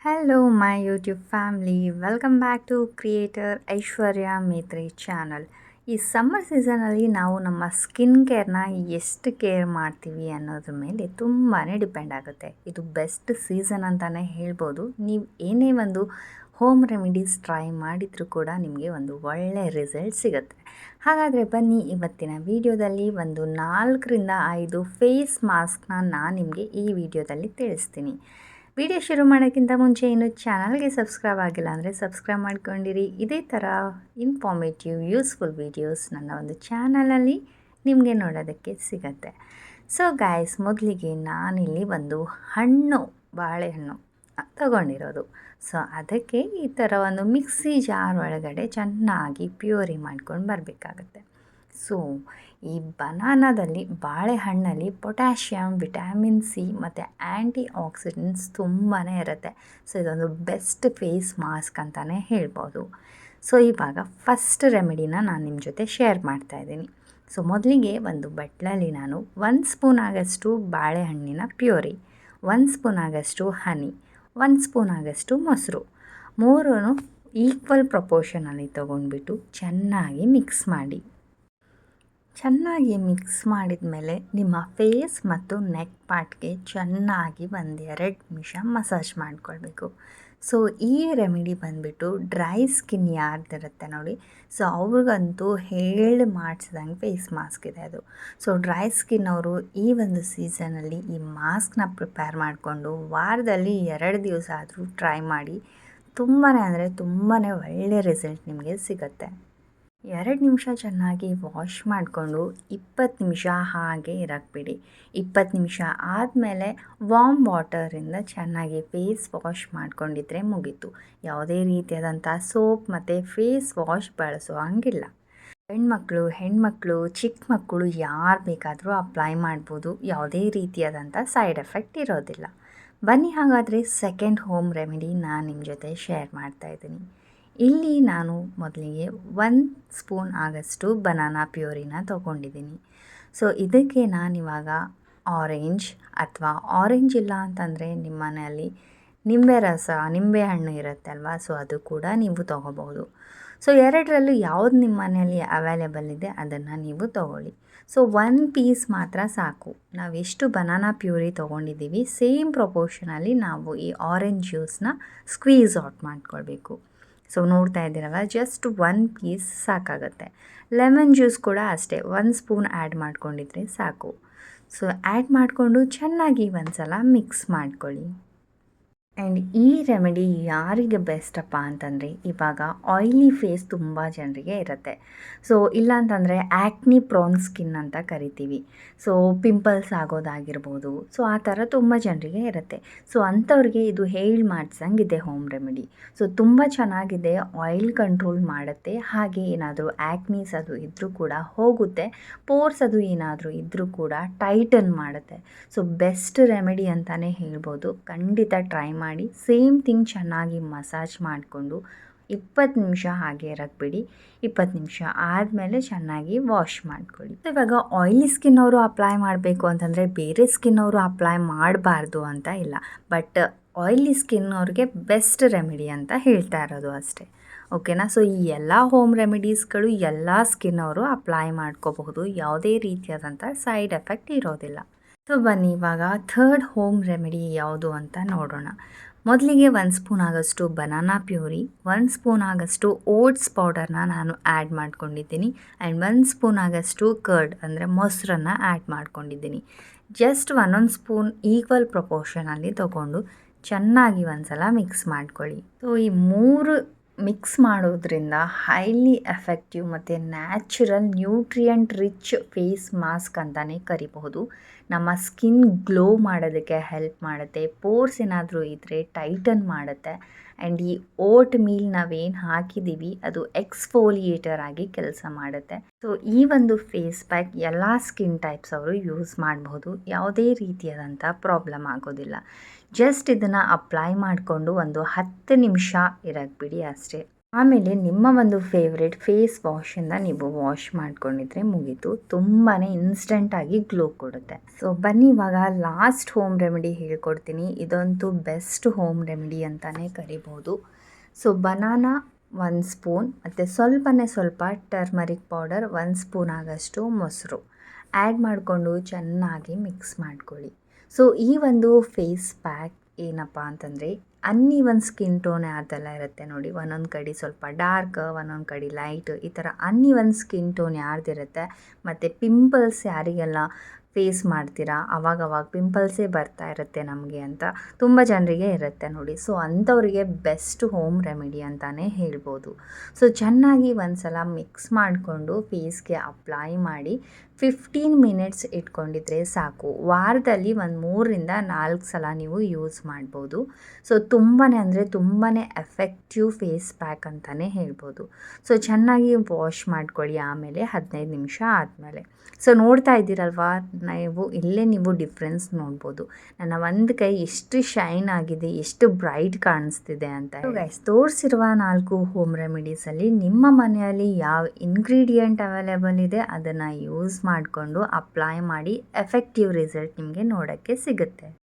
Hello, my YouTube family. Welcome back to creator Aishwarya Metri channel. ಈ summer ಸೀಸನಲ್ಲಿ ನಾವು ನಮ್ಮ ಸ್ಕಿನ್ ಕೇರ್ನ ಎಷ್ಟು ಕೇರ್ ಮಾಡ್ತೀವಿ ಅನ್ನೋದ್ರ ಮೇಲೆ ತುಂಬಾ ಡಿಪೆಂಡ್ ಆಗುತ್ತೆ. ಇದು ಬೆಸ್ಟ್ ಸೀಸನ್ ಅಂತಲೇ ಹೇಳ್ಬೋದು. ನೀವು ಏನೇ ಒಂದು ಹೋಮ್ ರೆಮಿಡೀಸ್ ಟ್ರೈ ಮಾಡಿದರೂ ಕೂಡ ನಿಮಗೆ ಒಂದು ಒಳ್ಳೆ ರಿಸಲ್ಟ್ ಸಿಗುತ್ತೆ. ಹಾಗಾದರೆ ಬನ್ನಿ, ಇವತ್ತಿನ ವಿಡಿಯೋದಲ್ಲಿ ಒಂದು 4ರಿಂದ 5 ಫೇಸ್ ಮಾಸ್ಕ್ನ ನಾನು ನಿಮಗೆ ಈ ವಿಡಿಯೋದಲ್ಲಿ ತಿಳಿಸ್ತೀನಿ. ವಿಡಿಯೋ ಶುರು ಮಾಡೋಕ್ಕಿಂತ ಮುಂಚೆ ಇನ್ನೂ ಚಾನಲ್ಗೆ ಸಬ್ಸ್ಕ್ರೈಬ್ ಆಗಿಲ್ಲ ಅಂದರೆ ಸಬ್ಸ್ಕ್ರೈಬ್ ಮಾಡ್ಕೊಂಡಿರಿ. ಇದೇ ಥರ ಇನ್ಫಾರ್ಮೇಟಿವ್ ಯೂಸ್ಫುಲ್ ವೀಡಿಯೋಸ್ ನನ್ನ ಒಂದು ಚಾನಲಲ್ಲಿ ನಿಮಗೆ ನೋಡೋದಕ್ಕೆ ಸಿಗುತ್ತೆ. ಸೊ ಗಾಯ್ಸ್, ಮೊದಲಿಗೆ ನಾನಿಲ್ಲಿ ಒಂದು ಬಾಳೆಹಣ್ಣು ತಗೊಂಡಿರೋದು. ಸೊ ಅದಕ್ಕೆ ಈ ಥರ ಒಂದು ಮಿಕ್ಸಿ ಜಾರ್ ಒಳಗಡೆ ಚೆನ್ನಾಗಿ ಪ್ಯೂರಿ ಮಾಡ್ಕೊಂಡು ಬರಬೇಕಾಗತ್ತೆ. ಸೊ ಈ ಬನಾನಾದಲ್ಲಿ, ಬಾಳೆಹಣ್ಣಲ್ಲಿ ಪೊಟ್ಯಾಷಿಯಮ್, ವಿಟಮಿನ್ ಸಿ ಮತ್ತು ಆ್ಯಂಟಿ ಆಕ್ಸಿಡೆಂಟ್ಸ್ ತುಂಬಾ ಇರುತ್ತೆ. ಸೊ ಇದೊಂದು ಬೆಸ್ಟ್ ಫೇಸ್ ಮಾಸ್ಕ್ ಅಂತಲೇ ಹೇಳ್ಬೋದು. ಸೊ ಇವಾಗ ಫಸ್ಟ್ ರೆಮಿಡಿನ ನಾನು ನಿಮ್ಮ ಜೊತೆ ಶೇರ್ ಮಾಡ್ತಾಯಿದ್ದೀನಿ. ಸೊ ಮೊದಲಿಗೆ ಒಂದು ಬಟ್ಲಲ್ಲಿ ನಾನು 1 ಸ್ಪೂನ್ ಆಗಷ್ಟು ಬಾಳೆಹಣ್ಣಿನ ಪ್ಯೂರಿ, 1 ಸ್ಪೂನ್ ಆಗಷ್ಟು ಹನಿ, 1 ಸ್ಪೂನ್ ಆಗಷ್ಟು ಮೊಸರು, ಮೂರೂ ಈಕ್ವಲ್ ಪ್ರಪೋರ್ಷನಲ್ಲಿ ತೊಗೊಂಡ್ಬಿಟ್ಟು ಚೆನ್ನಾಗಿ ಮಿಕ್ಸ್ ಮಾಡಿ. ಚೆನ್ನಾಗಿ ಮಿಕ್ಸ್ ಮಾಡಿದ ಮೇಲೆ ನಿಮ್ಮ ಫೇಸ್ ಮತ್ತು ನೆಕ್ ಪಾರ್ಟ್ಗೆ ಚೆನ್ನಾಗಿ 1-2 ನಿಮಿಷ ಮಸಾಜ್ ಮಾಡಿಕೊಳ್ಬೇಕು. ಸೊ ಈ ರೆಮಿಡಿ ಬಂದುಬಿಟ್ಟು ಡ್ರೈ ಸ್ಕಿನ್ ಯಾರ್ದಿರುತ್ತೆ ನೋಡಿ, ಸೊ ಅವ್ರಿಗಂತೂ ಹೇಳಿ ಮಾಡಿಸಿದಂಗೆ ಫೇಸ್ ಮಾಸ್ಕ್ ಇದೆ ಅದು. ಸೊ ಡ್ರೈ ಸ್ಕಿನ್ ಅವರು ಈ ಒಂದು ಸೀಸನಲ್ಲಿ ಈ ಮಾಸ್ಕ್ನ ಪ್ರಿಪೇರ್ ಮಾಡಿಕೊಂಡು ವಾರದಲ್ಲಿ 2 ದಿವಸ ಆದರೂ ಟ್ರೈ ಮಾಡಿ. ತುಂಬಾ ಅಂದರೆ ತುಂಬಾ ಒಳ್ಳೆಯ ರಿಸಲ್ಟ್ ನಿಮಗೆ ಸಿಗುತ್ತೆ. 2 ನಿಮಿಷ ಚೆನ್ನಾಗಿ ವಾಶ್ ಮಾಡಿಕೊಂಡು 20 ನಿಮಿಷ ಹಾಗೆ ಇರಕ್ಕೆ ಬಿಡಿ. 20 ನಿಮಿಷ ಆದಮೇಲೆ ವಾರ್ಮ್ ವಾಟರಿಂದ ಚೆನ್ನಾಗಿ ಫೇಸ್ ವಾಶ್ ಮಾಡ್ಕೊಂಡಿದ್ರೆ ಮುಗೀತು. ಯಾವುದೇ ರೀತಿಯಾದಂಥ ಸೋಪ್ ಮತ್ತು ಫೇಸ್ ವಾಶ್ ಬಳಸೋ ಹಂಗಿಲ್ಲ. ಹೆಣ್ಮಕ್ಳು, ಚಿಕ್ಕ ಮಕ್ಕಳು ಯಾರು ಬೇಕಾದರೂ ಅಪ್ಲೈ ಮಾಡ್ಬೋದು. ಯಾವುದೇ ರೀತಿಯಾದಂಥ ಸೈಡ್ ಎಫೆಕ್ಟ್ ಇರೋದಿಲ್ಲ. ಬನ್ನಿ ಹಾಗಾದರೆ ಸೆಕೆಂಡ್ ಹೋಮ್ ರೆಮಿಡಿ ನಾನು ನಿಮ್ಮ ಜೊತೆ ಶೇರ್ ಮಾಡ್ತಾಯಿದ್ದೀನಿ. ಇಲ್ಲಿ ನಾನು ಮೊದಲಿಗೆ 1 ಸ್ಪೂನ್ ಆಗಷ್ಟು ಬನಾನಾ ಪ್ಯೂರಿನ ತೊಗೊಂಡಿದ್ದೀನಿ. ಸೊ ಇದಕ್ಕೆ ನಾನಿವಾಗ ಆರೆಂಜ್ ಇಲ್ಲ ಅಂತಂದರೆ ನಿಮ್ಮ ಮನೆಯಲ್ಲಿ ನಿಂಬೆಹಣ್ಣು ಇರುತ್ತೆ ಅಲ್ವಾ, ಸೊ ಅದು ಕೂಡ ನೀವು ತೊಗೋಬಹುದು. ಸೊ ಎರಡರಲ್ಲೂ ಯಾವ್ದು ನಿಮ್ಮ ಮನೆಯಲ್ಲಿ ಅವೈಲೇಬಲ್ ಇದೆ ಅದನ್ನು ನೀವು ತೊಗೊಳ್ಳಿ. ಸೊ 1 ಪೀಸ್ ಮಾತ್ರ ಸಾಕು. ನಾವು ಎಷ್ಟು ಬನಾನಾ ಪ್ಯೂರಿ ತೊಗೊಂಡಿದ್ದೀವಿ ಸೇಮ್ ಪ್ರಪೋರ್ಷನಲ್ಲಿ ನಾವು ಈ ಆರೆಂಜ್ ಜ್ಯೂಸನ್ನ ಸ್ಕ್ವೀಸ್ ಔಟ್ ಮಾಡ್ಕೊಳ್ಬೇಕು. ಸೊ ನೋಡ್ತಾ ಇದ್ದೀರಲ್ಲ, ಜಸ್ಟ್ 1 ಪೀಸ್ ಸಾಕಾಗುತ್ತೆ. ಲೆಮನ್ ಜ್ಯೂಸ್ ಕೂಡ ಅಷ್ಟೇ 1 ಸ್ಪೂನ್ ಆ್ಯಡ್ ಮಾಡ್ಕೊಂಡಿದ್ರೆ ಸಾಕು. ಸೊ ಆ್ಯಡ್ ಮಾಡಿಕೊಂಡು ಚೆನ್ನಾಗಿ ಒಂದು ಸಲ ಮಿಕ್ಸ್ ಮಾಡ್ಕೊಳ್ಳಿ. ಆ್ಯಂಡ್ ಈ ರೆಮಿಡಿ ಯಾರಿಗೆ ಬೆಸ್ಟಪ್ಪ ಅಂತಂದರೆ, ಇವಾಗ ಆಯ್ಲಿ ಫೇಸ್ ತುಂಬ ಜನರಿಗೆ ಇರುತ್ತೆ. ಸೊ ಇಲ್ಲಾಂತಂದರೆ ಆ್ಯಕ್ನಿ ಪ್ರೋನ್ ಸ್ಕಿನ್ ಅಂತ ಕರಿತೀವಿ. So pimples ಆಗೋದಾಗಿರ್ಬೋದು. ಸೊ ಆ ಥರ ತುಂಬ ಜನರಿಗೆ ಇರುತ್ತೆ. ಸೊ ಅಂಥವ್ರಿಗೆ ಇದು ಹೇಳಿ ಮಾಡಿಸಂಗಿದೆ ಹೋಮ್ ರೆಮಿಡಿ. ಸೊ ತುಂಬ ಚೆನ್ನಾಗಿದೆ, ಆಯಿಲ್ ಕಂಟ್ರೋಲ್ ಮಾಡುತ್ತೆ. ಹಾಗೆ ಏನಾದರೂ ಆ್ಯಕ್ನೀಸ್ ಅದು ಇದ್ದರೂ ಕೂಡ ಹೋಗುತ್ತೆ. ಪೋರ್ಸ್ ಅದು ಏನಾದರೂ ಇದ್ದರೂ ಕೂಡ ಟೈಟನ್ ಮಾಡುತ್ತೆ. ಸೊ ಬೆಸ್ಟ್ ರೆಮಿಡಿ ಅಂತಲೇ ಹೇಳ್ಬೋದು. ಖಂಡಿತ ಟ್ರೈ ಮಾಡಿ. ಸೇಮ್ ಥಿಂಗ್ ಚೆನ್ನಾಗಿ ಮಸಾಜ್ ಮಾಡಿಕೊಂಡು 20 ನಿಮಿಷ ಹಾಗೆ ಇರಕ್ಕೆ ಬಿಡಿ. 20 ನಿಮಿಷ ಆದಮೇಲೆ ಚೆನ್ನಾಗಿ ವಾಶ್ ಮಾಡ್ಕೊಳ್ಳಿ. ಇವಾಗ ಆಯಿಲಿ ಸ್ಕಿನ್ ಅವರು ಅಪ್ಲೈ ಮಾಡಬೇಕು ಅಂತಂದರೆ ಬೇರೆ ಸ್ಕಿನ್ ಅವರು ಅಪ್ಲೈ ಮಾಡಬಾರ್ದು ಅಂತ ಇಲ್ಲ. ಬಟ್ ಆಯಿಲಿ ಸ್ಕಿನ್ ಅವ್ರಿಗೆ ಬೆಸ್ಟ್ ರೆಮಿಡಿ ಅಂತ ಹೇಳ್ತಾ ಇರೋದು ಅಷ್ಟೇ. ಓಕೆನಾ? ಸೊ ಈ ಎಲ್ಲ ಹೋಮ್ ರೆಮಿಡೀಸ್ಗಳು ಎಲ್ಲ ಸ್ಕಿನ್ ಅವರು ಅಪ್ಲೈ ಮಾಡ್ಕೋಬಹುದು. ಯಾವುದೇ ರೀತಿಯಾದಂಥ ಸೈಡ್ ಎಫೆಕ್ಟ್ ಇರೋದಿಲ್ಲ. ಸೊ ಬನ್ನಿ ಇವಾಗ ಥರ್ಡ್ ಹೋಮ್ ರೆಮಿಡಿ ಯಾವುದು ಅಂತ ನೋಡೋಣ. ಮೊದಲಿಗೆ 1 ಸ್ಪೂನ್ ಆಗಷ್ಟು ಬನಾನಾ ಪ್ಯೂರಿ, 1 ಸ್ಪೂನ್ ಆಗಷ್ಟು ಓಟ್ಸ್ ಪೌಡರ್ನ ನಾನು ಆ್ಯಡ್ ಮಾಡ್ಕೊಂಡಿದ್ದೀನಿ. ಆ್ಯಂಡ್ 1 ಸ್ಪೂನ್ ಆಗಷ್ಟು ಕರ್ಡ್ ಅಂದರೆ ಮೊಸರನ್ನು ಆ್ಯಡ್ ಮಾಡ್ಕೊಂಡಿದ್ದೀನಿ. ಜಸ್ಟ್ 1 ಸ್ಪೂನ್ ಈಕ್ವಲ್ ಪ್ರಪೋರ್ಷನಲ್ಲಿ ತೊಗೊಂಡು ಚೆನ್ನಾಗಿ ಒಂದು ಸಲ ಮಿಕ್ಸ್ ಮಾಡ್ಕೊಳ್ಳಿ. ಸೊ ಈ 3 ಮಿಕ್ಸ್ ಮಾಡೋದ್ರಿಂದ ಹೈಲಿ ಎಫೆಕ್ಟಿವ್ ಮತ್ತು natural nutrient rich face mask ಅಂತಲೇ ಕರಿಬಹುದು. ನಮ್ಮ ಸ್ಕಿನ್ ಗ್ಲೋ ಮಾಡೋದಕ್ಕೆ ಹೆಲ್ಪ್ ಮಾಡುತ್ತೆ. ಪೋರ್ಸ್ ಏನಾದರೂ ಇದ್ದರೆ ಟೈಟನ್ ಮಾಡುತ್ತೆ. ಆ್ಯಂಡ್ ಈ ಓಟ್ ಮೀಲ್ ನಾವೇನು ಹಾಕಿದ್ದೀವಿ ಅದು ಎಕ್ಸ್ಫೋಲಿಯೇಟರ್ ಆಗಿ ಕೆಲಸ ಮಾಡುತ್ತೆ. ಸೊ ಈ ಒಂದು ಫೇಸ್ ಪ್ಯಾಕ್ ಎಲ್ಲ ಸ್ಕಿನ್ ಟೈಪ್ಸ್ ಅವರು ಯೂಸ್ ಮಾಡಬಹುದು. ಯಾವುದೇ ರೀತಿಯಾದಂಥ ಪ್ರಾಬ್ಲಮ್ ಆಗೋದಿಲ್ಲ. ಜಸ್ಟ್ ಇದನ್ನು ಅಪ್ಲೈ ಮಾಡಿಕೊಂಡು ಒಂದು 10 ನಿಮಿಷ ಇರಕ್ಕೆ ಬಿಡಿ ಅಷ್ಟೇ. ಆಮೇಲೆ ನಿಮ್ಮ ಒಂದು ಫೇವ್ರೆಟ್ ಫೇಸ್ ವಾಶಿಂದ ನೀವು ವಾಶ್ ಮಾಡ್ಕೊಂಡಿದ್ರೆ ಮುಗೀತು. ತುಂಬಾ ಇನ್ಸ್ಟೆಂಟಾಗಿ ಗ್ಲೋ ಕೊಡುತ್ತೆ. ಸೊ ಬನ್ನಿ ಇವಾಗ ಲಾಸ್ಟ್ ಹೋಮ್ ರೆಮಿಡಿ ಹೇಳ್ಕೊಡ್ತೀನಿ. ಇದಂತೂ ಬೆಸ್ಟ್ ಹೋಮ್ ರೆಮಿಡಿ ಅಂತಲೇ ಕರಿಬೋದು. ಸೊ ಬನಾನಾ 1 ಸ್ಪೂನ್ ಮತ್ತು ಸ್ವಲ್ಪ ಟರ್ಮರಿಕ್ ಪೌಡರ್ 1 ಸ್ಪೂನ್ ಆಗಷ್ಟು ಮೊಸರು ಆ್ಯಡ್ ಮಾಡಿಕೊಂಡು ಚೆನ್ನಾಗಿ ಮಿಕ್ಸ್ ಮಾಡ್ಕೊಳ್ಳಿ. ಸೊ ಈ ಒಂದು ಫೇಸ್ ಪ್ಯಾಕ್ ಏನಪ್ಪ ಅಂತಂದರೆ ಅನ್ಈವನ್ ಸ್ಕಿನ್ ಟೋನ್ ಯಾರ್ದೆಲ್ಲ ಇರುತ್ತೆ ನೋಡಿ, ಒಂದೊಂದು ಕಡೆ ಸ್ವಲ್ಪ ಡಾರ್ಕ್, ಒಂದೊಂದು ಕಡೆ ಲೈಟ್, ಈ ಥರ ಅನ್ಈವನ್ ಸ್ಕಿನ್ ಟೋನ್ ಯಾರ್ದಿರುತ್ತೆ ಮತ್ತು ಪಿಂಪಲ್ಸ್ ಯಾರಿಗೆಲ್ಲ ಫೇಸ್ ಮಾಡ್ತೀರಾ, ಅವಾಗವಾಗ ಪಿಂಪಲ್ಸೇ ಬರ್ತಾ ಇರುತ್ತೆ ನಮಗೆ ಅಂತ ತುಂಬ ಜನರಿಗೆ ಇರುತ್ತೆ ನೋಡಿ. ಸೊ ಅಂಥವರಿಗೆ ಬೆಸ್ಟ್ ಹೋಮ್ ರೆಮಿಡಿ ಅಂತಲೇ ಹೇಳ್ಬೋದು. ಸೊ ಚೆನ್ನಾಗಿ ಒಂದು ಸಲ ಮಿಕ್ಸ್ ಮಾಡಿಕೊಂಡು ಫೇಸ್ಗೆ ಅಪ್ಲೈ ಮಾಡಿ 15 ಮಿನಿಟ್ಸ್ ಇಟ್ಕೊಂಡಿದ್ರೆ ಸಾಕು. ವಾರದಲ್ಲಿ ಒಂದು 3ರಿಂದ 4 ಸಲ ನೀವು ಯೂಸ್ ಮಾಡ್ಬೋದು. ಸೊ ತುಂಬಾ ಅಂದರೆ ತುಂಬಾ ಎಫೆಕ್ಟಿವ್ ಫೇಸ್ ಪ್ಯಾಕ್ ಅಂತಲೇ ಹೇಳ್ಬೋದು. ಸೊ ಚೆನ್ನಾಗಿ ವಾಶ್ ಮಾಡ್ಕೊಳ್ಳಿ ಆಮೇಲೆ 15 ನಿಮಿಷ ಆದಮೇಲೆ. ಸೊ ನೋಡ್ತಾ ಇದ್ದೀರಲ್ವಾ, ನೀವು ಡಿಫ್ರೆನ್ಸ್ ನೋಡ್ಬೋದು. ನನ್ನ ಒಂದು ಕೈ ಎಷ್ಟು ಶೈನ್ ಆಗಿದೆ, ಎಷ್ಟು ಬ್ರೈಟ್ ಕಾಣಿಸ್ತಿದೆ ಅಂತ. ಗೈಸ್, ತೋರಿಸಿರುವ 4 ಹೋಮ್ ರೆಮಿಡೀಸಲ್ಲಿ ನಿಮ್ಮ ಮನೆಯಲ್ಲಿ ಯಾವ ಇಂಗ್ರೀಡಿಯೆಂಟ್ ಅವೈಲೇಬಲ್ ಇದೆ ಅದನ್ನು ಯೂಸ್ ಮಾಡಿಕೊಂಡು ಅಪ್ಲೈ ಮಾಡಿ ಎಫೆಕ್ಟಿವ್ ರಿಸಲ್ಟ್ ನಿಮಗೆ ನೋಡೋಕ್ಕೆ ಸಿಗುತ್ತೆ.